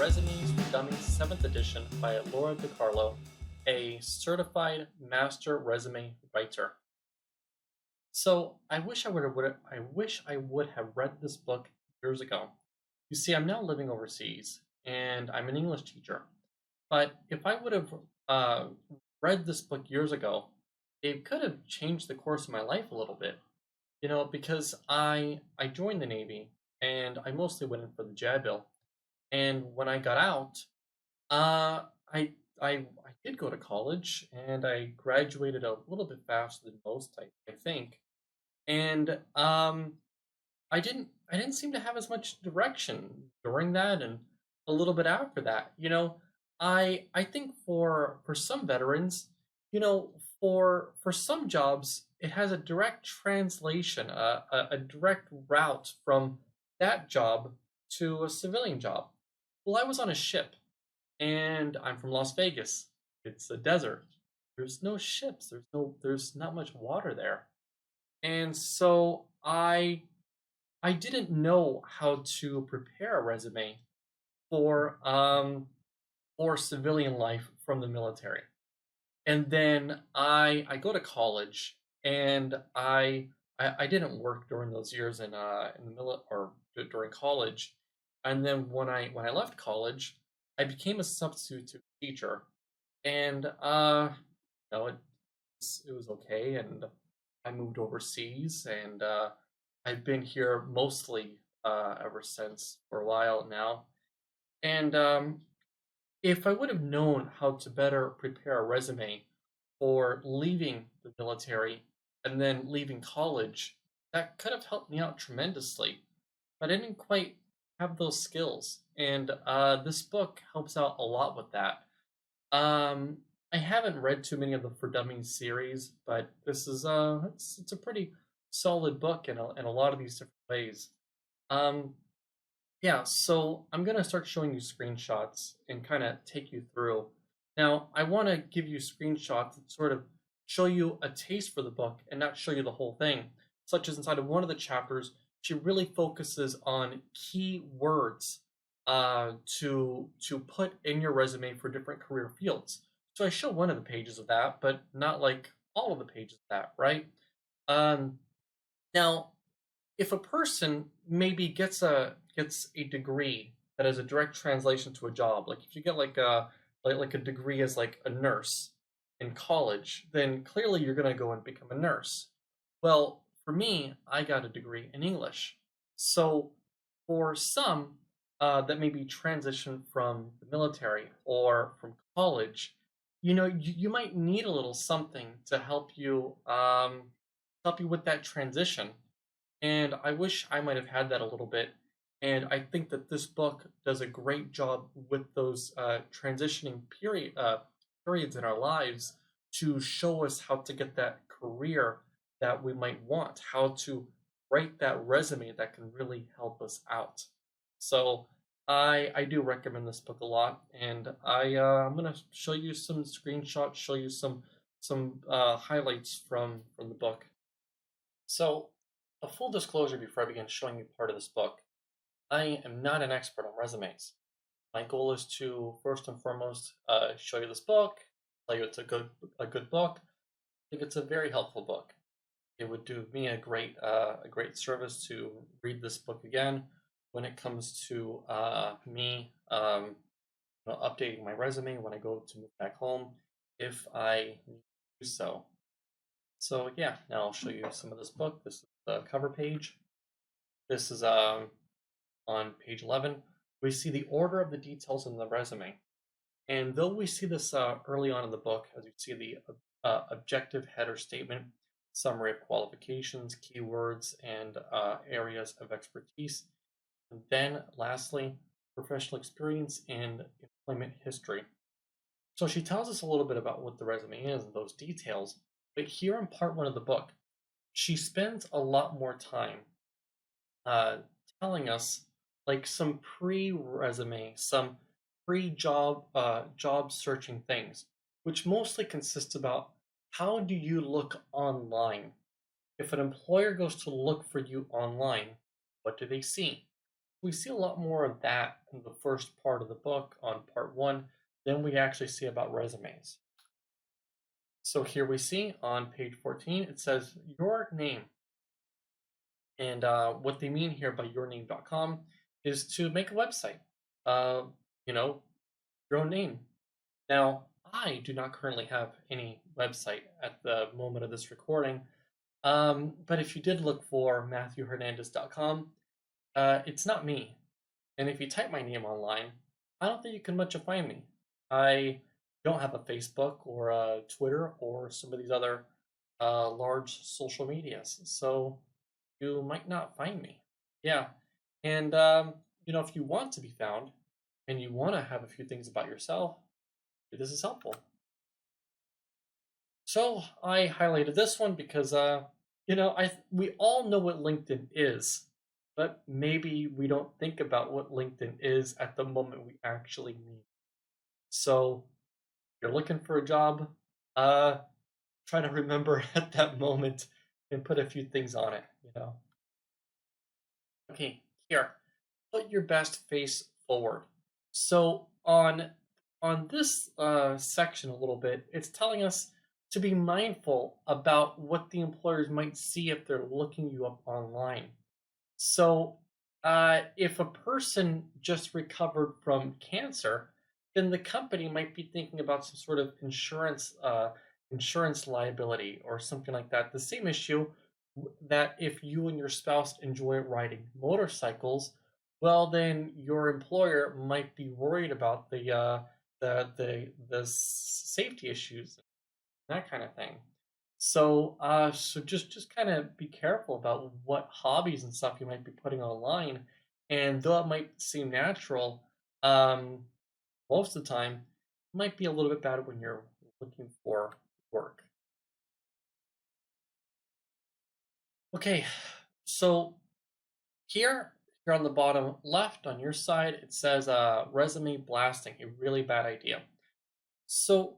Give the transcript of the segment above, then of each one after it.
Resumes for Dummies 7th edition by Laura DeCarlo, a certified master resume writer. So I wish I would have read this book years ago. You see, I'm now living overseas and I'm an English teacher. But if I would have uh, read this book years ago, it could have changed the course of my life a little bit. Because I joined the Navy and I mostly went in for the JAD bill. And when I got out, uh, I I did go to college and I graduated a little bit faster than most, I think. And I didn't seem to have as much direction during that and a little bit after that. I think for some veterans, for some jobs, it has a direct translation, a direct route from that job to a civilian job. Well, I was on a ship, and I'm from Las Vegas. It's a desert. There's no ships. There's not much water there, and so I didn't know how to prepare a resume for for civilian life from the military. And then I go to college, and I didn't work during those years in the during college. And then when I left college, I became a substitute teacher, and it was okay. And I moved overseas, and I've been here mostly ever since for a while now. And if I would have known how to better prepare a resume for leaving the military and then leaving college, that could have helped me out tremendously. But I didn't quite have those skills, and this book helps out a lot with that. Um, I haven't read too many of the For Dummies series, but this is it's a pretty solid book in a lot of these different ways. Um, yeah, so I'm gonna start showing you screenshots and kind of take you through. Now, I want to give you screenshots that sort of show you a taste for the book and not show you the whole thing. Such as inside of one of the chapters, she really focuses on key words to put in your resume for different career fields. So I show one of the pages of that, but not like all of the pages of that, right? Um, Now, if a person maybe gets a degree that is a direct translation to a job, like if you get like a degree as like a nurse in college, then clearly you're gonna go and become a nurse. Well, for me, I got a degree in English. So for some that maybe transition from the military or from college, you might need a little something to help you with that transition. And I wish I might have had that a little bit. And I think that this book does a great job with those transitioning periods in our lives to show us how to get that career that we might want, how to write that resume that can really help us out. So I do recommend this book a lot, and I'm gonna show you some screenshots, show you some highlights from the book. So, a full disclosure before I begin showing you part of this book: I am not an expert on resumes. My goal is to first and foremost show you this book, tell you it's a good book. I think it's a very helpful book. It would do me a great service to read this book again when it comes to me updating my resume when I go to move back home, if I need to do so. So yeah, now I'll show you some of this book. This is the cover page. This is on page 11. We see the order of the details in the resume. And though we see this early on in the book, as you see the objective header statement, summary of qualifications, keywords, and areas of expertise. And then lastly, professional experience and employment history. So she tells us a little bit about what the resume is and those details. But here in part one of the book, she spends a lot more time uh, telling us like some pre-resume, some pre-job job searching things, which mostly consists about how do you look online. If an employer goes to look for you online, what do they see? We see a lot more of that in the first part of the book on part 1 than we actually see about resumes. So here we see on page 14, it says your name. And what they mean here by yourname.com is to make a website. Uh, you know, your own name. Now, I do not currently have any website at the moment of this recording, but if you did look for MatthewHernandez.com, it's not me. And if you type my name online, I don't think you can much find me. I don't have a Facebook or a Twitter or some of these other large social medias, so you might not find me. Yeah, and if you want to be found and you want to have a few things about yourself, this is helpful. So I highlighted this one because we all know what LinkedIn is, but maybe we don't think about what LinkedIn is at the moment we actually need. So if you're looking for a job, try to remember at that moment and put a few things on it, Okay, here, put your best face forward. So on this section a little bit, it's telling us to be mindful about what the employers might see if they're looking you up online. So if a person just recovered from cancer, then the company might be thinking about some sort of insurance liability or something like that. The same issue that if you and your spouse enjoy riding motorcycles, well, then your employer might be worried about the safety issues, that kind of thing. So just kind of be careful about what hobbies and stuff you might be putting online. And though it might seem natural, most of the time, it might be a little bit bad when you're looking for work. Okay, so here on the bottom left on your side, it says resume blasting, a really bad idea. So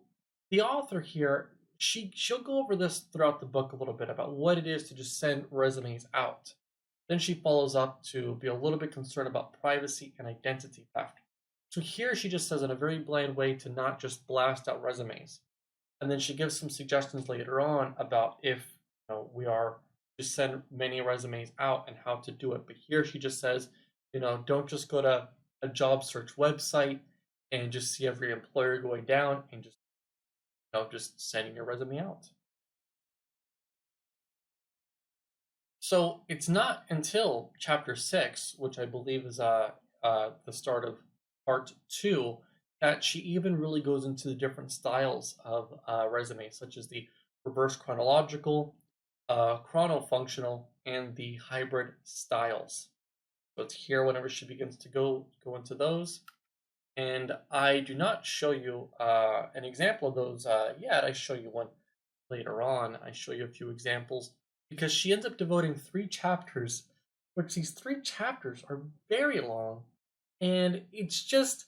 the author here, she'll go over this throughout the book a little bit about what it is to just send resumes out. Then she follows up to be a little bit concerned about privacy and identity theft. So here she just says in a very bland way to not just blast out resumes. And then she gives some suggestions later on about if we are to send many resumes out and how to do it. But here she just says, don't just go to a job search website and just see every employer going down and just sending your resume out. So it's not until chapter 6, which I believe is the start of part 2, that she even really goes into the different styles of resumes, such as the reverse chronological, chrono-functional, and the hybrid styles. So it's here whenever she begins to go into those. And I do not show you an example of those yet. I show you one later on. I show you a few examples because she ends up devoting 3 chapters, which these 3 chapters are very long, and it's just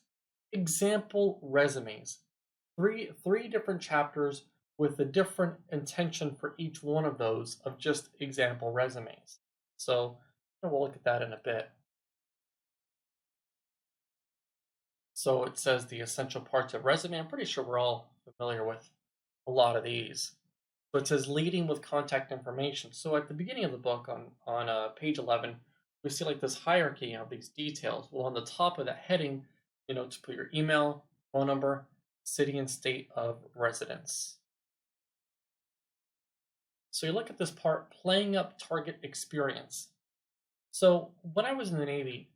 example resumes. Three different chapters with a different intention for each one of those of just example resumes. So we'll look at that in a bit. So it says the essential parts of resume. I'm pretty sure we're all familiar with a lot of these. So it says leading with contact information. So at the beginning of the book on page 11, we see like this hierarchy of these details. Well, on the top of that heading, to put your email, phone number, city and state of residence. So you look at this part, playing up target experience. So when I was in the Navy,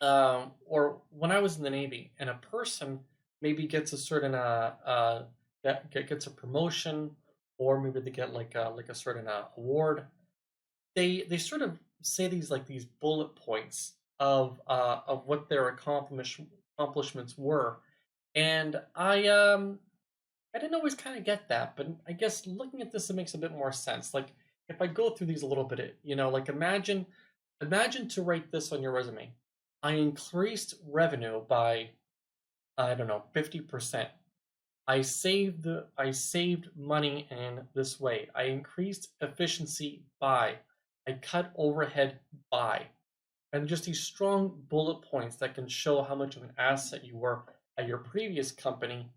or when I was in the Navy, and a person maybe gets a certain gets a promotion, or maybe they get like a certain award. They sort of say these bullet points of what their accomplishments were, and I didn't always kind of get that, but I guess looking at this, it makes a bit more sense. Like if I go through these a little bit, like imagine to write this on your resume. I increased revenue by, 50%. I saved money in this way. I increased efficiency by. I cut overhead by. And just these strong bullet points that can show how much of an asset you were at your previous company.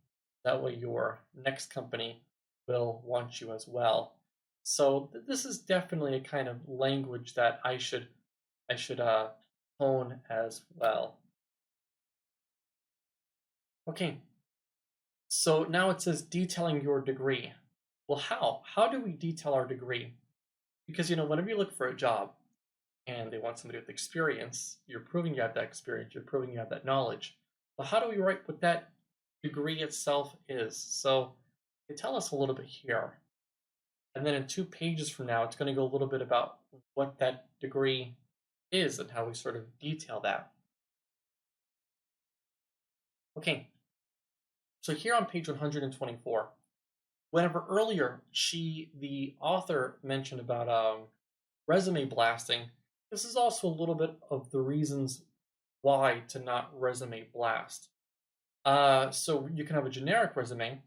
That way, your next company will want you as well. So this is definitely a kind of language that I should hone as well. Okay, so now it says detailing your degree. Well, how? How do we detail our degree? Because whenever you look for a job and they want somebody with experience, you're proving you have that experience, you're proving you have that knowledge. Well, how do we write what that degree itself is? So they tell us a little bit here. And then in 2 pages from now, it's going to go a little bit about what that degree is and how we sort of detail that. Okay, so here on page 124, whenever earlier the author mentioned about resume blasting, this is also a little bit of the reasons why to not resume blast. So you can have a generic resume,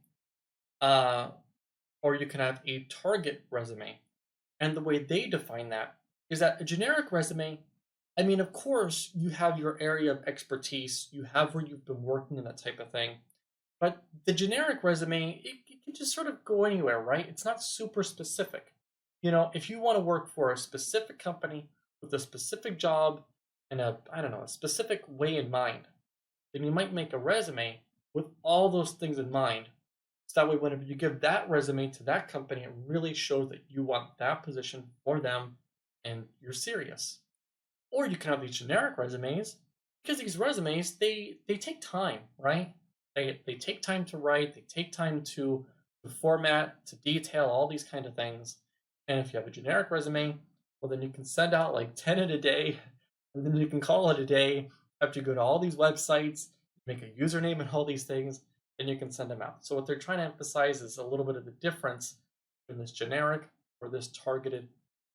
or you can have a target resume. And the way they define that is that a generic resume, I mean, of course, you have your area of expertise, you have where you've been working and that type of thing. But the generic resume, it can just sort of go anywhere, right? It's not super specific. If you want to work for a specific company with a specific job and a specific way in mind, then you might make a resume with all those things in mind. So that way, whenever you give that resume to that company, it really shows that you want that position for them and you're serious. Or you can have these generic resumes, because these resumes, they take time, right? They take time to write, they take time to format, to detail, all these kind of things. And if you have a generic resume, well, then you can send out like 10 in a day, and then you can call it a day after you go to all these websites, make a username and all these things, and you can send them out. So what they're trying to emphasize is a little bit of the difference in this generic or this targeted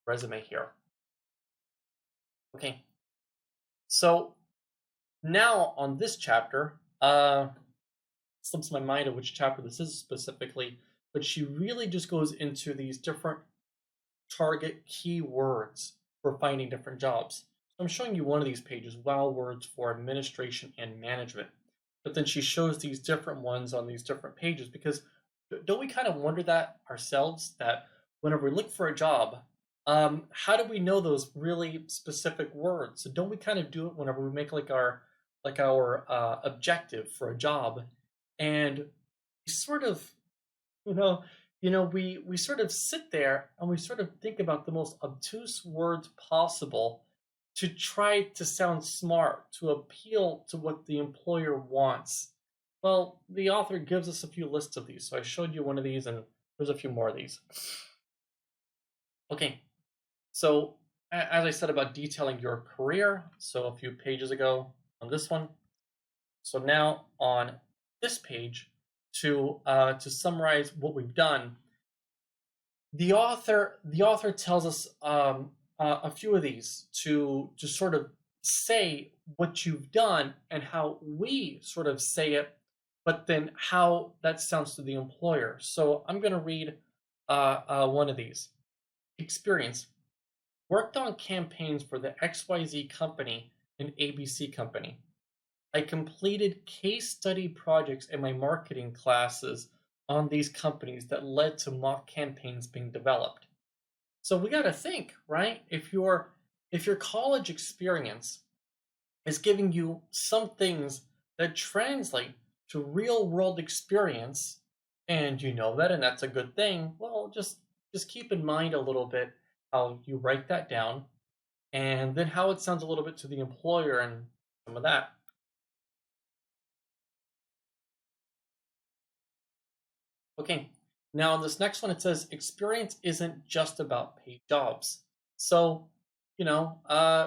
resume here. Okay, so now on this chapter, slips my mind of which chapter this is specifically, but she really just goes into these different target keywords for finding different jobs. So I'm showing you one of these pages, wow words for administration and management. But then she shows these different ones on these different pages, because don't we kind of wonder that ourselves, that whenever we look for a job, how do we know those really specific words? So don't we kind of do it whenever we make like our objective for a job, and we sort of, we sort of sit there and we sort of think about the most obtuse words possible to try to sound smart, to appeal to what the employer wants. Well, the author gives us a few lists of these, so I showed you one of these, and there's a few more of these. Okay, so as I said about detailing your career, so a few pages ago on this one. So now on this page, to summarize what we've done, the author tells us a few of these to sort of say what you've done and how we sort of say it, but then how that sounds to the employer. So I'm going to read one of these. Experience. Worked on campaigns for the XYZ company and ABC company. I completed case study projects in my marketing classes on these companies that led to mock campaigns being developed. So we got to think, right? If your college experience is giving you some things that translate to real world experience, and you know that, and that's a good thing, well, just keep in mind a little bit how you write that down, and then how it sounds a little bit to the employer and some of that. Okay, now this next one, it says experience isn't just about paid jobs. So,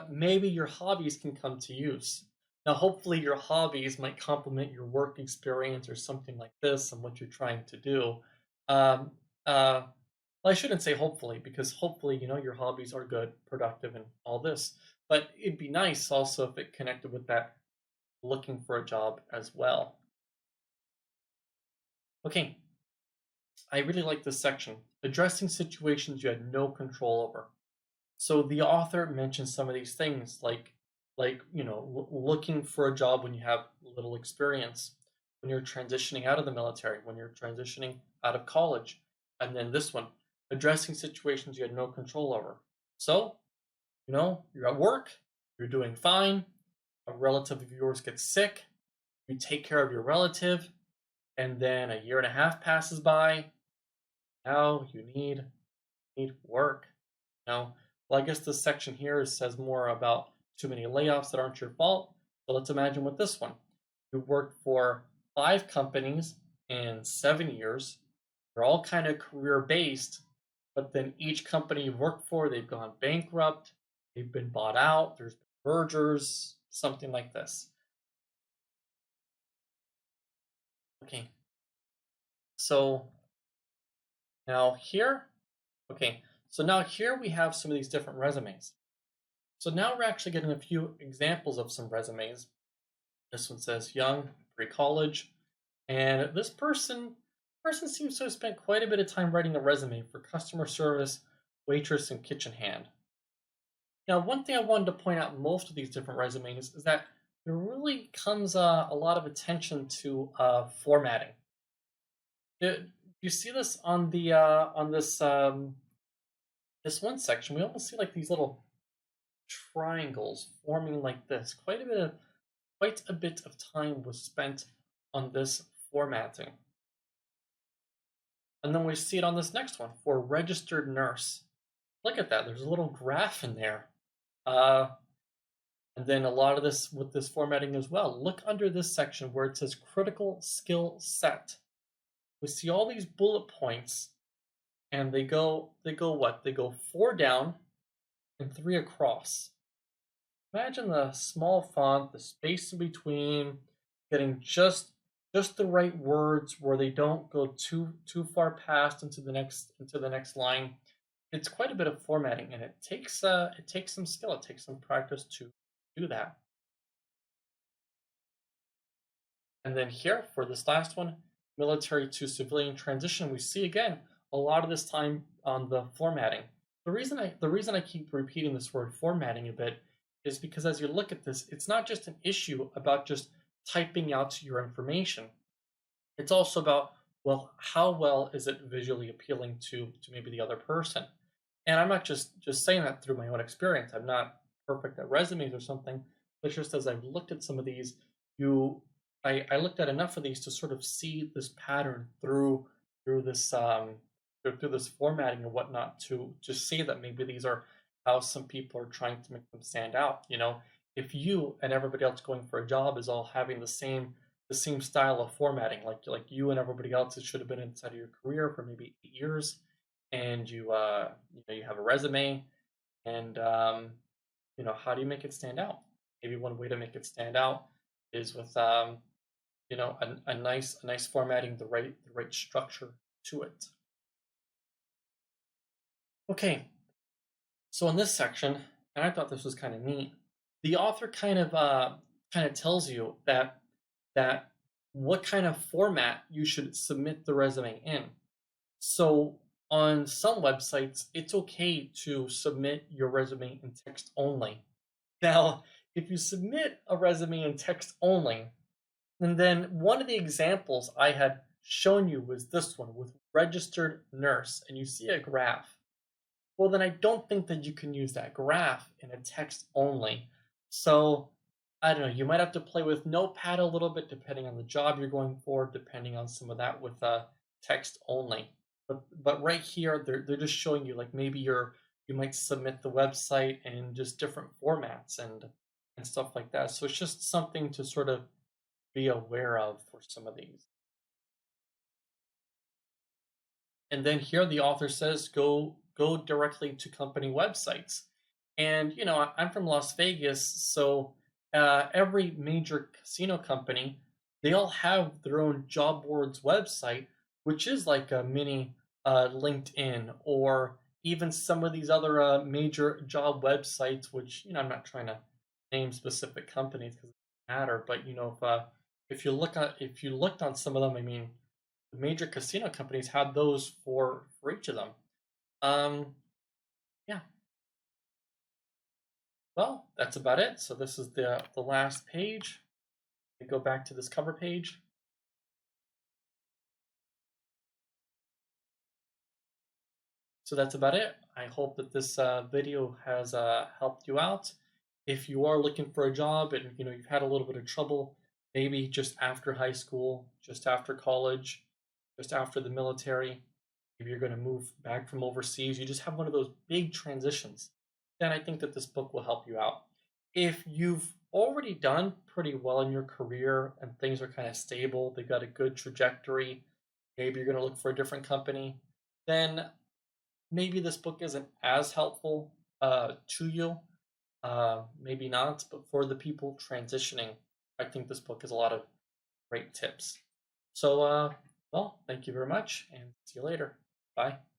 maybe your hobbies can come to use. Now, hopefully your hobbies might complement your work experience or something like this and what you're trying to do. Well, I shouldn't say hopefully, because hopefully, your hobbies are good, productive, and all this. But it'd be nice also if it connected with that looking for a job as well. Okay, I really like this section. Addressing situations you had no control over. So the author mentions some of these things like looking for a job when you have little experience, when you're transitioning out of the military, when you're transitioning out of college, and then this one, addressing situations you had no control over. So, you're at work, you're doing fine, a relative of yours gets sick, you take care of your relative, and then a year and a half passes by. Now you need work. Well, I guess this section here says more about too many layoffs that aren't your fault. So let's imagine with this one. You worked for 5 companies in 7 years. They're all kind of career based, but then each company you've worked for, they've gone bankrupt, they've been bought out, there's been mergers, something like this. Okay, so now here, okay, so now here we have some of these different resumes. So now we're actually getting a few examples of some resumes. This one says young, pre-college, and this person seems to have spent quite a bit of time writing a resume for customer service, waitress, and kitchen hand. Now, one thing I wanted to point out in most of these different resumes is that there really comes a lot of attention to formatting. You see this on the on this one section. We almost see like these little triangles forming like this. Quite a bit of time was spent on this formatting. And then we see it on this next one for registered nurse. Look at that. There's a little graph in there. And then a lot of this with this formatting as well. Look under this section where it says critical skill set. We see all these bullet points and they go what? They go 4 down and 3 across. Imagine the small font, the space in between, getting just the right words where they don't go too far past into the next line. It's quite a bit of formatting, and it takes some skill, it takes some practice to do that. And then here for this last one, military to civilian transition, we see again a lot of this time on the formatting. The reason I keep repeating this word formatting a bit is because as you look at this, it's not just an issue about just typing out your information. It's also about, well, how well is it visually appealing to maybe the other person? And I'm not just saying that through my own experience. I'm not perfect at resumes or something, but just as I've looked at some of these, I looked at enough of these to sort of see this pattern through this through this formatting and whatnot to see that maybe these are how some people are trying to make them stand out. If you and everybody else going for a job is all having the same style of formatting, like you and everybody else, it should have been inside of your career for maybe 8 years, and you have a resume, and how do you make it stand out? Maybe one way to make it stand out is with a nice formatting, the right structure to it. Okay, so in this section, and I thought this was kind of neat, the author kind of tells you that what kind of format you should submit the resume in. So on some websites, it's okay to submit your resume in text only. Now, if you submit a resume in text only, and then one of the examples I had shown you was this one with registered nurse, and you see a graph. Well, then I don't think that you can use that graph in a text only. So I don't know, you might have to play with Notepad a little bit depending on the job you're going for, depending on some of that with text only. But right here, they're just showing you like maybe you might submit the website in just different formats and stuff like that. So it's just something to sort of be aware of for some of these. And then here the author says go directly to company websites. And I'm from Las Vegas, so every major casino company, they all have their own job boards website, which is like a mini LinkedIn, or even some of these other major job websites, which I'm not trying to name specific companies because it doesn't matter, but if you looked on some of them, I mean, the major casino companies had those for each of them. Yeah. well, that's about it. So this is the last page. We go back to this cover page. So that's about it. I hope that this video has helped you out. If you are looking for a job and you've had a little bit of trouble, maybe just after high school, just after college, just after the military, maybe you're going to move back from overseas, you just have one of those big transitions, then I think that this book will help you out. If you've already done pretty well in your career and things are kind of stable, they've got a good trajectory, maybe you're going to look for a different company, then maybe this book isn't as helpful to you. Maybe not, but for the people transitioning, I think this book has a lot of great tips. So, well, thank you very much and see you later. Bye.